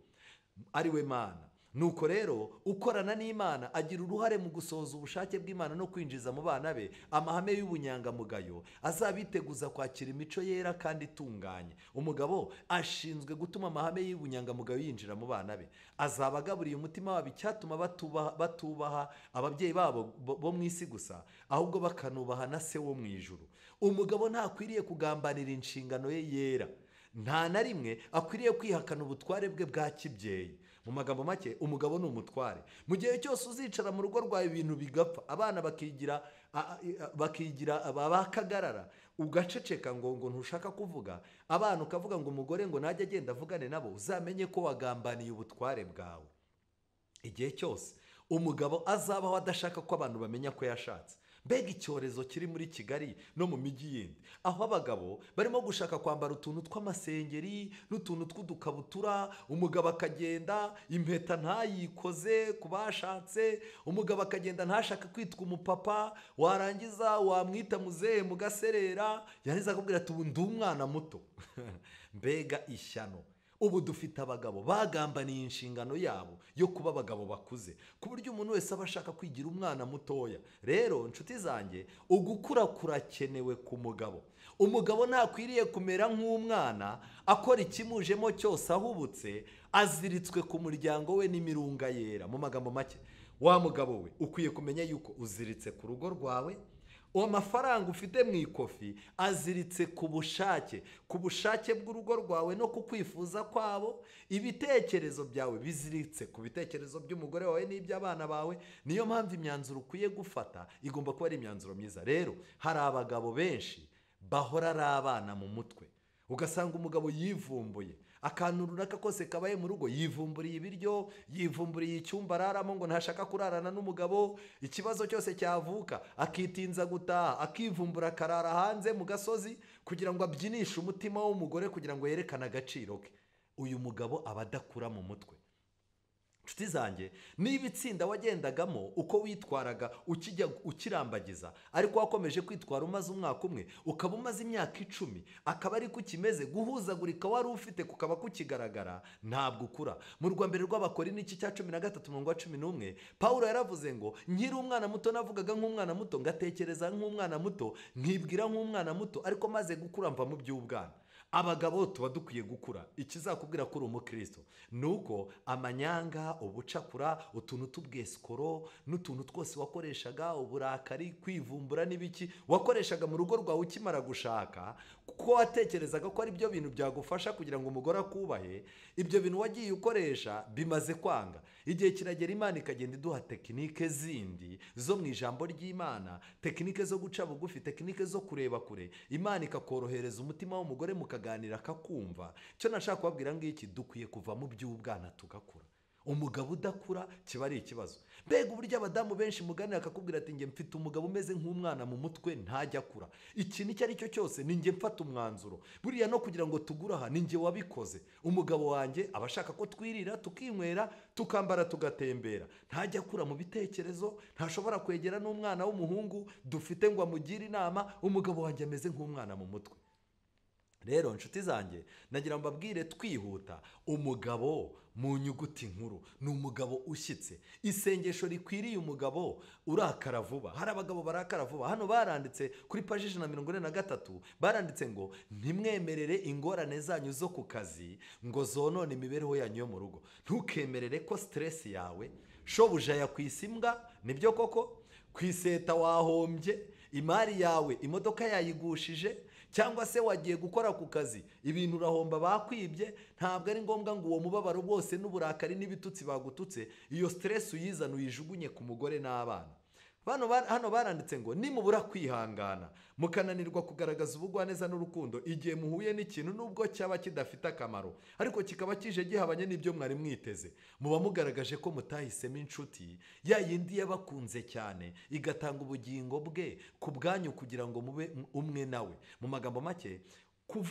ari we Mana. Nuko rero ukorana n'Imana agira uruhare mu gusohoza ubushake bw'Imana no kwinjiza mu bana be amahame y'ubunyangamugayo azabiteguza kwakira imico yera kandi itunganye. Umugabo ashinzwe gutuma amahame y'ubunyangamugayo yinjira mu bana be. Azaba agaburiye umutima wabo icyatuma batubaha ababyeyi babo bo mu isi gusa, ahubwo bakanubaha na se wo mu ijuru. Umugabo ntakwiriye kugambanira inshingano ye yera, nta na rimwe akwiriye kwihakana ubutware bwe bwa kibyeyi. Mu magambo make, umugabo ni umutware. Mu gihe cyose uzicara mu rugo rwawe ibintu bigapfa, abana bakigira bakagarara, ugaceceka ngo ntushaka kuvuga, abana ukavuga ngo umugore ngo najya agenda avugane nabo, uzamenye ko wagambaniye ubutware bwawe. Igihe cyose umugabo azabaho adashaka ko abantu bamenya ko yashatse. Mbega icyorezo kiri muri Kigali no mu mijyi yindi, aho abagabo barimo gushaka kwambara utuntu tw'amasengeri n'utuntu tw'udukabutura, umugabo akagenda impeta ntayikoze ku bashatse, umugabo akagenda ntashaka kwitwa umupapa, warangiza wamwita muzehe mugaserera, yarangiza akubwira ati ubu ndi umwana muto. Mbega ishyano! Ubu dufite abagabo bagambaniye inshingano yabo yo kuba abagabo bakuze, ku buryo umuntu wese aba ashaka kwigira umwana mutoya. Rero nshuti zanjye, ugukura kurakenewe ku mugabo. Umugabo ntakwiriye kumera nk'umwana akora ikimujemo cyose ahubutse, aziritswe ku muryango we n'imirunga yera. Mu magambo make, wa mugabo we ukwiye kumenya yuko uziritse ku rugo rwawe, amafaranga ufite mu ikofi aziritse ku bushake bw'urugo rwawe no ku kwifuza kwabo, ibitekerezo byawe biziritse ku bitekerezo by'umugore wawe n'iby'abana bawe. Niyo mpamvu imyanzuro ukwiye gufata igomba kuba ari imyanzuro myiza. Rero hari abagabo benshi bahora ari abana mu mutwe, ugasanga umugabo yivumbuye akantu runaka kose kabaye mu rugo, yivumburiye ibiryo, yivumburiye icyumba araramo ngo ntashaka kurarana n'umugabo. Ikibazo cyose cyavuka akitinza gutaha, akivumbura akarara hanze mu gasozi kugira ngo abyinishe umutima w'umugore, kugira ngo yerekane agaciro ke. Uyu mugabo aba adakura mu mutwe. Nshuti zanjye, niba itsinda wagendagamo uko witwaraga ukirambagiza, ariko wakomeje kwitwara umaze umwaka umwe, ukaba umaze imyaka 10, akaba ari kukimeze, guhuzagurika wari ufite kukaba kukigaragara, ntabwo ukura. Mu Rwambere rw'Abakorinto n'ici cya 13:11, Pawulo yaravuze ngo nkiri umwana muto navugaga nk'umwana muto, ngatekereza nk'umwana muto, nkibwira nk'umwana muto, ariko maze gukura mva mu by'ubwana. Abagabo tuba dukwiye gukura. Ikizakubwira ko uri umukristo nuko amanyanga, ubucakura, utuntu tubwesikoro n'utuntu twose wakoreshaga, uburakari, kwivumbura n'ibiki wakoreshaga mu rugo rwawe ukimara gushaka, kuko watekerezaga ko ari byo bintu byagufasha kugira ngo umugore akubahe, ibyo bintu wagiye ukoresha bimaze kwanga. Igihe kiragera Imana ikagenda iduha tekinike zindi zo mu ijambo ry'Imana, tekinike zo guca bugufi, tekinike zo kureba kure. Imana ikakorohereza umutima w'umugore mukaganira akakumva. Cyo nashaka kubabwira ngiki, dukwiye kuva mu by'ubwana tugakura. Umugabo udakura kiba ari ikibazo. Mbega uburyo abadamu benshi muganira akakubwira ati nge mfite umugabo umeze nk'umwana mu mutwe, ntajya akura. Ikintu icyo ari cyo cyose ni nge mfata umwanzuro. Buriya no kugira ngo tugura aha ni nge wabikoze. Umugabo wanjye aba ashaka ko twirira, tukinywera, tukambara, tugatembera. Ntajya akura mu bitekerezo, ntashobora kwegera n'umwana w'umuhungu dufite ngo amugire inama. Umugabo wanjye ameze nk'umwana mu mutwe. Rero nshuti zanjye, nagira mbabwire twihuta, umugabo mu nyuguti nkuru ni umugabo ushyitse. Isengesho rikwiriye umugabo urakara vuba. Hari abagabo barakara vuba. Hano baranditse kuri paji 143, baranditse ngo ntimwemerere ingorane zanyu zo ku kazi ngo zonone imibereho yanyu yo mu rugo. Ntukemerere ko stress yawe shobuja yakwisimbwa, nibyo koko, kwiseta wahombye, imari yawe imodoka yayigushije, cyangwa se wagiye gukora ku kazi ibintu urahomba bakwibye. Ntabwo ari ngombwa ngo uwo mubabaro bwose n'uburakari n'ibitutsi bagututse iyo stress uyizana uyijugunye ku mugore n'abana. Hano baranditse ngo nimubura kwihangana mukananirwa kugaragaza ubugwaneza n'urukundo igihe muhuye n'ikintu nubwo cyaba kidafite akamaro ariko kikaba kije gihabanye n'ibyo mwari mwiteze, muba mugaragaje ko mutahisemo inshuti ya yindi yabakunze cyane igatanga ubugingo bwe ku bwanyu kugira ngo mube umwe nawe. Mu magambo make,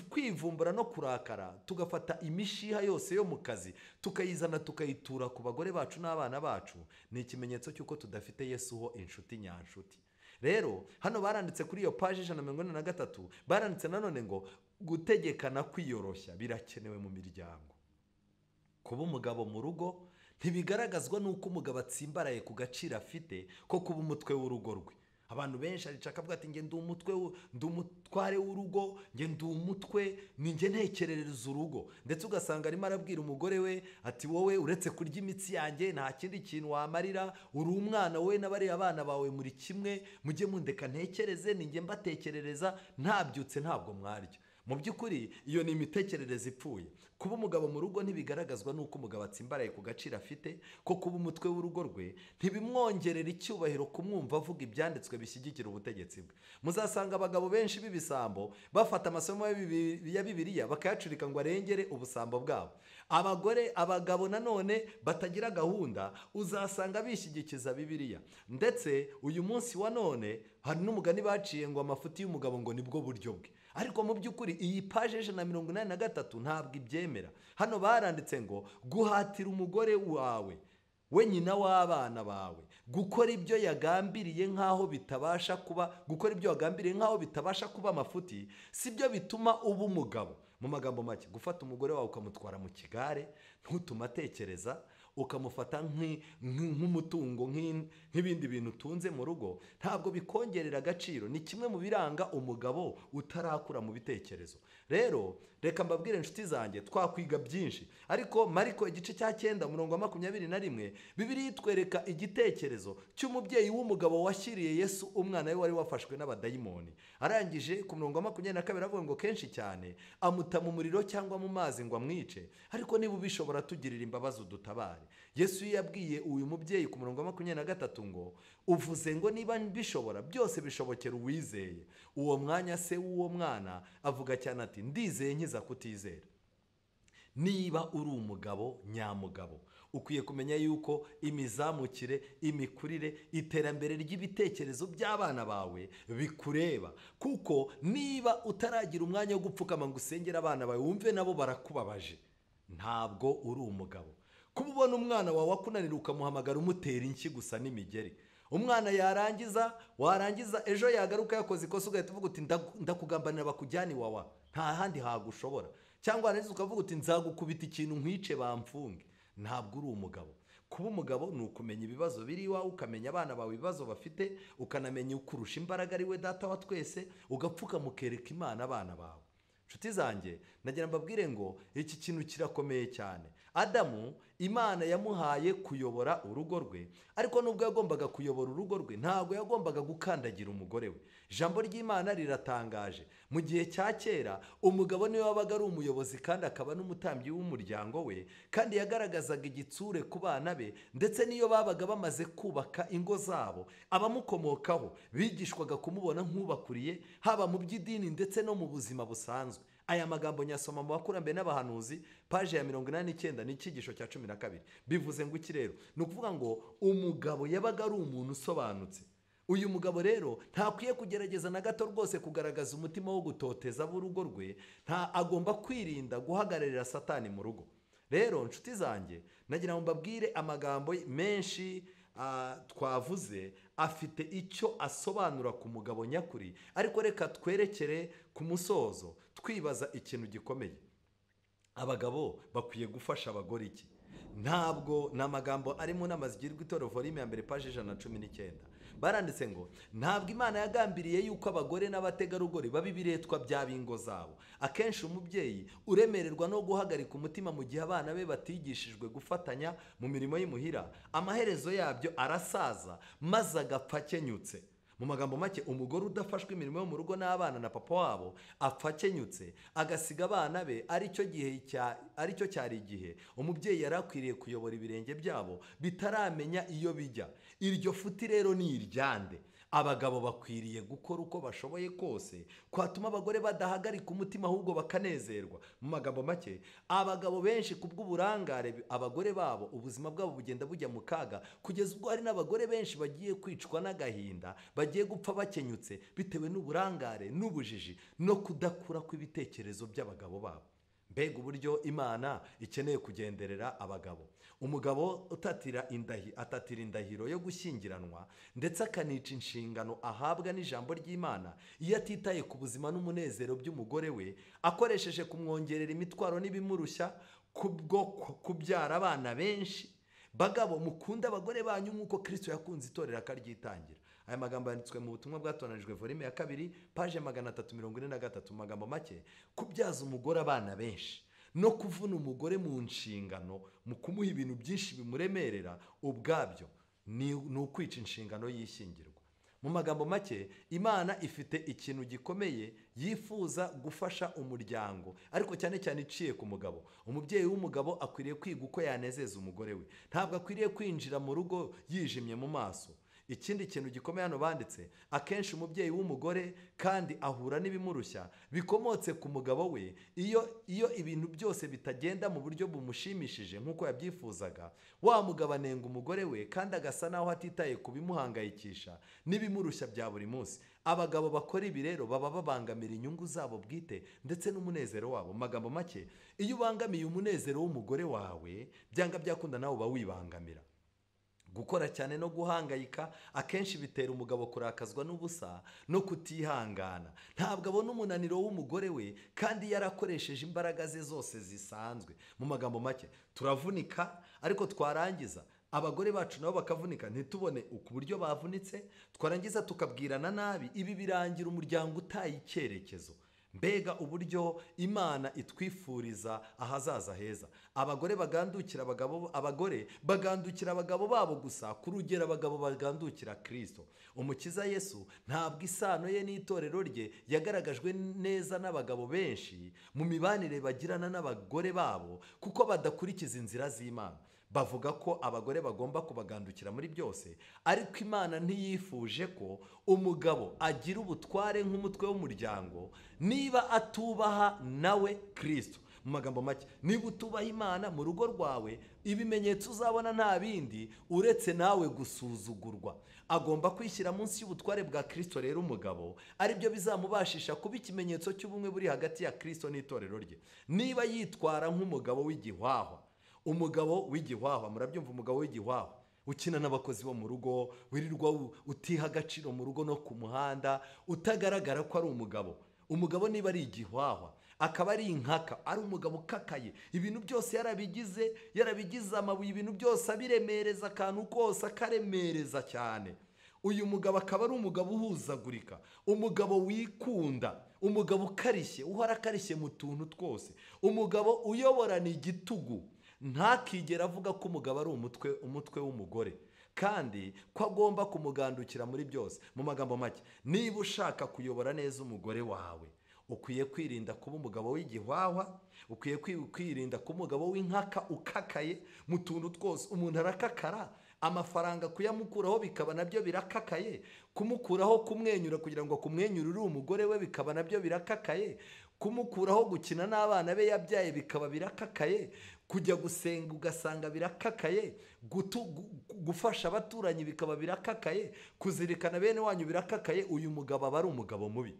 kwivumbura no kurakara, tugafata imishiha yose yo mu kazi tukayizana tukayitura ku bagore bacu n'abana bacu, ni ikimenyetso cy'uko tudafite Yesu ho inshuti nyanshuti. Rero hano baranditse kuri iyo paji 143, baranditse nanone ngo gutegekana kwiyoroshya birakenewe mu miryango. Kuba umugabo mu rugo ntibigaragazwa n'uko umugabo atsimbaraye ku gaciro afite ko kuba umutwe w'urugo rwe. Abantu benshi aricaka avuga ati nge ndi umutware w'urugo, nge ndi umutwe, ni nge ntekerereza urugo. Ndetse ugasanga arimo arabwira umugore we ati wowe uretse kurya imitsi yanjye nta kindi kintu wamarira, uri umwana wowe n'abariya abana bawe muri kimwe, mujye mundeka ntekereze, ni nge mbatekerereza, ntabyutse ntabwo mwarya. Mu by'ukuri iyo ni imitekerereze ipfuye. Kuba umugabo mu rugo ntibigaragazwa n'uko umugabo atsimbaraye ku gaciro afite ko kuba umutwe w'urugo rwe, ntibimwongerera icyubahiro kumwumva avuga ibyanditswe bishyigikira ubutegetsi bwe. Muzasanga abagabo benshi b'ibisambo bafata amasomo ya Bibiliya bakayacurika ngo arengere ubusambo bwabo. Abagabo nanone batagira gahunda uzasanga bishyigikiza Bibiliya. Ndetse uyu munsi wa none hari n'umugani baciye ngo amafuti y'umugabo ngo nibwo buryo bwe. Ariko mu by'ukuri iyi paje 183 ntabwo ibyemera. Hano baranditse ngo guhatira umugore wawe, we nyina w'abana bawe, gukora ibyo yagambiriye nk'aho bitabasha kuba amafuti, sibyo bituma uba umugabo. Mu magambo make, gufata umugore wawe ukamutwara mu kigare ntutuma atekereza, ukamufata nk'umutungo nk'ibindi bintu utunze mu rugo, ntabwo bikongerera agaciro. Ni kimwe mu biranga umugabo utarakura mu bitekerezo. Rero reka mbabwire inshuti zanjye, twakwiga byinshi, ariko Mariko igice cya 9:21 Bibiliya itwereka igitekerezo cy'umubyeyi w'umugabo washyiriye Yesu umwana we wari wafashwe n'abadayimoni. Arangije ku 22 avuga ngo kenshi cyane amuta mu muriro cyangwa mu mazi ngo amwice, ariko niba ubishobora tugirira imbabazi udutabare. Yesu yabwiye uyu mubyeyi ku 23 ngo uvuze ngo niba bishobora byose bishobokera uwizeye. Uwo mwanya se w'uwo mwana avuga cyane ati ndizeye nkiza kutizera. Niba uri umugabo nyamugabo, ukwiye kumenya yuko imizamukire, imikurire, iterambere ry'ibitekerezo by'abana bawe bikureba. Kuko niba utaragira umwanya wo gupfukama ngo usengere abana bawe wumve nabo barakubabaje, ntabwo uri umugabo. Kuba ubona umwana wawe akunanira ukamuhamagara umutera inshyi gusa n'imigeri, umwana warangiza ejo yagaruka yakoze ikosa ugahita uvuga uti ndakugambanira bakujyana iwawa, nta handi hagushobora. Cyangwa warangiza ukavuga uti nzagukubita ikintu nkwice bamfunge. Ntabwo uri umugabo. Kuba umugabo ni ukumenya ibibazo biri iwawe, ukamenya abana bawe ibibazo bafite, ukanamenya ukurusha imbaraga ari we data wa twese, ugapfuka mukereka Imana abana bawe. Nshuti zanjye, nagira mbabwire ngo iki kintu kirakomeye cyane. Adamu Imana yamuhaye kuyobora urugo rwe, ariko nubwo yagombaga kuyobora urugo rwe ntabwo yagombaga gukandagira umugore we. Ijambo ry'Imana riratangaje. Mu gihe cya kera umugabo niwe wabaga ari umuyobozi kandi akaba n'umutambyi w'umuryango we, kandi yagaragazaga igitsure ku bana be, ndetse niyo babaga bamaze kubaka ingo zabo, abamukomokaho bigishwaga kumubona nk'ubakuriye, haba mu by'idini ndetse no mu buzima busanzwe. Aya magambo nyasoma mu bakurambere n'abahanuzi paje ya 89 n'icyigisho cya 12. Bivuze ngo iki rero? Ni ukuvuga ngo umugabo yabaga ari umuntu usobanutse. Uyu mugabo rero ntakwiye kugerageza na gato rwose kugaragaza umutima wo gutoteza urugo rwe, agomba kwirinda guhagararira Satani mu rugo. Rero nshuti zanjye, nagira ngo mbabwire amagambo menshi twavuze afite icyo asobanura ku mugabo nyakuri, ariko reka twerekere ku musozo twibaza ikintu gikomeye. Abagabo bakwiye gufasha abagore iki? Ntabwo n'amagambo ari mu nama zigirwa itorero volume ya 1 paje 119. Baranditse ngo ntabwo Imana yagambiriye yuko abagore n'abategarugori baba ibiretwa by'abingo zabo. Akenshi umubyeyi uremererwa no guhagarika umutima mu gihe abana be batigishijwe gufatanya mu mirimo y'imuhira, amaherezo yabyo arasaza maze agapfa akenyutse. Mu magambo make, umugore udafashwe imirimo yo mu rugo n'abana na papa wabo apfa akenyutse, agasiga abana be. Aricyo cyari igihe umubyeyi yari akwiriye kuyobora ibirenge byabo bitaramenya iyo bijya. Iryo futi rero ni iryande. abagabo bakwiriye gukora uko bashoboye kose kwatuma abagore badahagarika umutima ahubwo bakanezerwa. Mu magambo make, abagabo benshi kubw'uburangare abagore babo, ubuzima bwabo bugenda bujya mu kaga, kugeza ubwo hari n'abagore benshi bagiye kwicwa n'agahinda, bagiye gupfa bakenyutse bitewe n'uburangare n'ubujiji no kudakura kw'ibitekerezo by'abagabo babo. Mbega uburyo Imana ikeneye kugenderera abagabo. Umugabo atatira indahiro yo gushyingiranwa ndetse akanica inshingano ahabwa n'ijambo ry'Imana iyo atitaye ku buzima n'umunezero by'umugore we, akoresheje kumwongerera imitwaro n'ibimurushya kubwo kubyara abana benshi. Bagabo, mukunda abagore banyu nk'uko Kristo yakunze itorero akaryitangira. Aya magambo yanditswe mu butumwa bwatoranijwe volume ya 2 paje 343. Mu magambo make, kubyaza umugore abana benshi no kuvuna umugore mu nshingano mu kumuha ibintu byinshi bimuremerera ubwabyo ni ukwica inshingano y'ishyingirwa. Mu magambo make, Imana ifite ikintu gikomeye yifuza gufasha umuryango, ariko cyane cyane iciye ku mugabo. Umubyeyi w'umugabo akwiriye kwiga uko yanezeza umugore we, ntabwo akwiriye kwinjira mu rugo yijimye mu maso. Ikindi kintu gikomeye hano banditse, akenshi umubyeyi w'umugore kandi ahura n'ibimurushya bikomotse ku mugabo we iyo ibintu byose bitagenda mu buryo bumushimishije nk'uko yabyifuzaga. Wa mugabo anenga umugore we kandi agasa naho atitaye ku bimuhangayikisha n'ibimurushya bya buri munsi. Abagabo bakora ibi rero baba babangamira inyungu zabo bwite ndetse n'umunezero wabo. Mu magambo make, iyo ubangamiye umunezero w'umugore wawe, byanga byakunda nawe uba wibangamira. Gukora cyane no guhangayika akenshi bitera umugabo kurakazwa n'ubusa no kutihangana. Ntabwo abona umunaniro w'umugore we kandi yarakoresheje imbaraga ze zose zisanzwe. Mu magambo make, turavunika ariko twarangiza abagore bacu nabo bakavunika ntitubone ku buryo bavunitse, twarangiza tukabwirana nabi. Ibi birangira umuryango utaye icyerekezo. Mbega uburyo Imana itwifuriza ahazaza heza. Abagore bagandukira abagore bagandukira abagabo babo gusa, ku rugero abagabo bagandukira Kristo. Umukiza Yesu ntabwo isano ye n'itorero rye yagaragajwe neza n'abagabo benshi mu mibanire bagirana n'abagore babo kuko badakurikiza inzira z'Imana. Bavuga ko abagore bagomba kubagandukira muri byose, ariko Imana ntiyifuje ko umugabo agira ubutware nk'umutwe w'umuryango niba atubaha nawe Kristo. Mu magambo make, niba utubaha Imana mu rugo rwawe, ibimenyetso uzabona nta bindi uretse nawe gusuzugurwa. Agomba kwishyira munsi y'ubutware bwa Kristo. Rero umugabo aribyo bizamubashisha kuba ikimenyetso cy'ubumwe buri hagati ya Kristo n'itorero rye. Niba yitwara nk'umugabo w'igihwahwa, umugabo w'igihwahwa, murabyumva, umugabo w'igihwahwa ukina n'abakozi bo mu rugo, wirirwa utiha agaciro mu rugo no ku muhanda, utagaragara ko ari umugabo. Umugabo niba ari igihwahwa, akaba ari inkaka, ari umugabo ukakaye, ibintu byose yarabigize amabuye, ibintu byose abiremereza, akantu kose akaremereza cyane. Uyu mugabo akaba ari umugabo uhuzagurika, umugabo wikunda, umugabo ukarishye, uhora akarishye mu tuntu twose, umugabo uyoborana igitugu. Ntakigera avuga ko umugabo ari umutwe w'umugore kandi ko agomba kumugandukira muri byose. Mu magambo make, niba ushaka kuyobora neza umugore wawe, ukwiye kwirinda kuba umugabo w'igihwahwa, ukwiye kwirinda kuba umugabo w'inkaka ukakaye mu tuntu twose. Umuntu arakakara, amafaranga kuyamukuraho bikaba nabyo birakakaye, kumukuraho kumwenyura kugira ngo kumwenyure uri umugore we bikaba nabyo birakakaye, kumukuraho gukina n'abana be yabyaye bikaba birakakaye, kujya gusenga ugasanga birakakaye, gufasha abaturanyi bikaba birakakaye, kuzirikana bene wanyu birakakaye. Uyu mugabo aba ari umugabo mubi,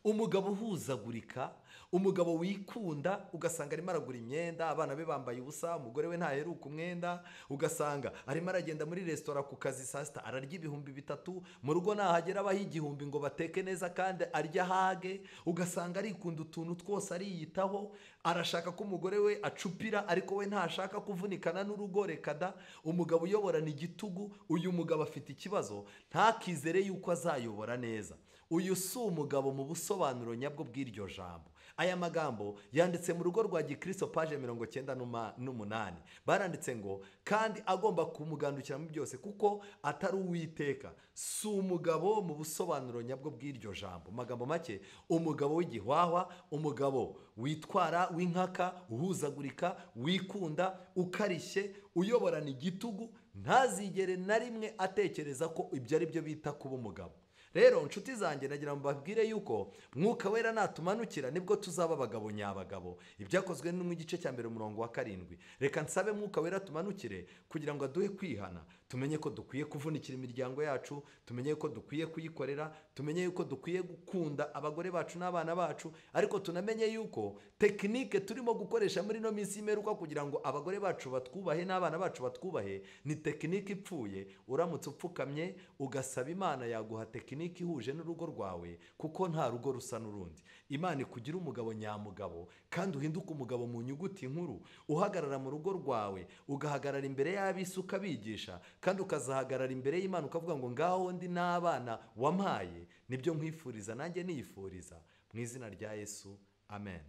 umugabo uhuzagurika, umugabo wikunda, ugasanga arimo aragura imyenda, abana be bambaye ubusa, umugore we ntaheruka umwenda, ugasanga arimo aragenda muri resitora ku kazi saa sita ararya ibihumbi 3, mu rugo nahagera abaha 1,000 ngo bateke neza kandi arya hage. Ugasanga arikunda utuntu twose, ariyitaho, arashaka ko umugore we acupira, ariko we ntashaka kuvunikana n'urugo. Reka da, umugabo uyoborana igitugu, uyu mugabo afite ikibazo, ntakizere yuko azayobora neza. Uyu si umugabo mu busobanuro nyabwo bw'iryo jambo. Aya magambo yanditse mu rugo rwa Gikristo paje 98. Baranditse ngo kandi agomba kumugandukira mu byose kuko atari Uwiteka. Si umugabo mu busobanuro nyabwo bw'iryo jambo. Magambo make, umugabo w'igihwahwa, umugabo witwara w'inkaka, uhuzagurika, wikunda, ukarishye, uyoborana igitugu, ntazigere na rimwe atekereza ko ibyo ari byo bita kuba umugabo. Rero nshuti zanjye nagira ngo mbabwire yuko Mwuka Wera natumanukira nibwo tuzaba abagabo nyabagabo. Ibyakozwe no mu gice cya 1:7. Reka nsabe Mwuka Wera tumanukire kugira ngo aduhe kwihana, tumenye ko dukwiye kuvunikira imiryango yacu, tumenye ko dukwiye kuyikorera, tumenye yuko dukwiye gukunda abagore bacu n'abana bacu, ariko tunamenye yuko tekinike turimo gukoresha muri no minsi imeruka kugira ngo abagore bacu batwubahe n'abana bacu batwubahe ni tekinike ipfuye. Uramutse upfukamye ugasaba Imana yaguha tekinike ihuje n'urugo rwawe, kuko nta rugo rusa n'urundi. Imana ikugira umugabo nyamugabo kandi uhinduke umugabo mu nyuguti nkuru, uhagarara mu rugo rwawe, ugahagarara imbere y'abisi ukabigisha, kandi ukazahagarara imbere y'Imana ukavuga ngo ngaho ndi n'abana wampaye. Nibyo nkwifuriza nanjye niyifuriza mu izina rya Yesu, amen.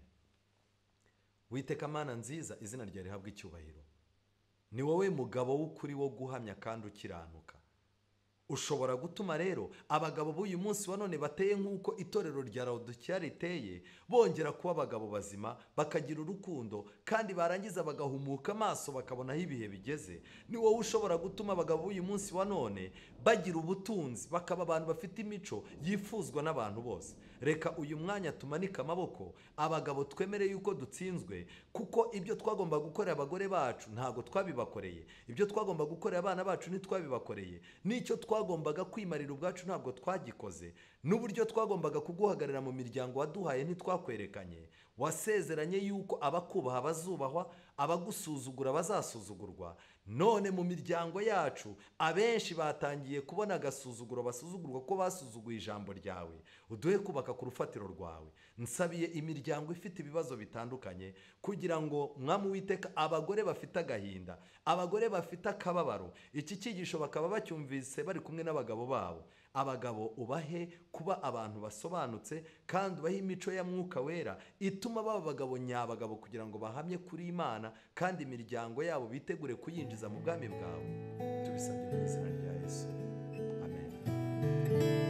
Witeka Mana nziza, izina ryawe rihabwe icyubahiro. Ni wowe mugabo w'ukuri wo guhamya kandi ukiranuka. Ushobora gutuma rero abagabo b'uyu munsi wa none bateye nk'uko itorero rya Laodikiya riteye, bongera kuba abagabo bazima, bakagira urukundo, kandi barangiza bagahumuka amaso bakabona aho ibihe bigeze. Ni wowe ushobora gutuma abagabo b'uyu munsi wa none bagira ubutunzi, bakaba abantu bafite imico yifuzwa n'abantu bose. Reka uyu mwanya tumanike amaboko, abagabo twemere yuko dutsinzwe, kuko ibyo twagomba gukorera abagore bacu ntabwo twabibakoreye, ibyo twagomba gukorera abana bacu ntitwabibakoreye, n'icyo twagombaga kwimarira ubwacu ntabwo twagikoze, n'uburyo twagombaga kuguhagarara mu miryango waduhaye ntitwakwerekanye. Wasezeranye yuko abakubaha bazubahwa, abagusuzugura bazasuzugurwa. None mu miryango yacu abenshi batangiye kubona agasuzuguro, basuzugurwa ko basuzuguye ijambo ryawe. Uduhe kubaka ku rufatiro rwawe. Nsabiye imiryango ifite ibibazo bitandukanye kugira ngo Mwami Uwiteka abagore bafite agahinda, abagore bafite akababaro, iki cyigisho bakaba bacyumvise bari kumwe n'abagabo babo. Abagabo ubahe kuba abantu basobanutse, kandi ubahe imico ya Mwuka Wera ituma baba abagabo nyabagabo kugira ngo bahamye kuri Imana, kandi imiryango yabo bitegure kuyinjiza mu bwami bwawe. Tubisabye mu izina rya Yesu, amen.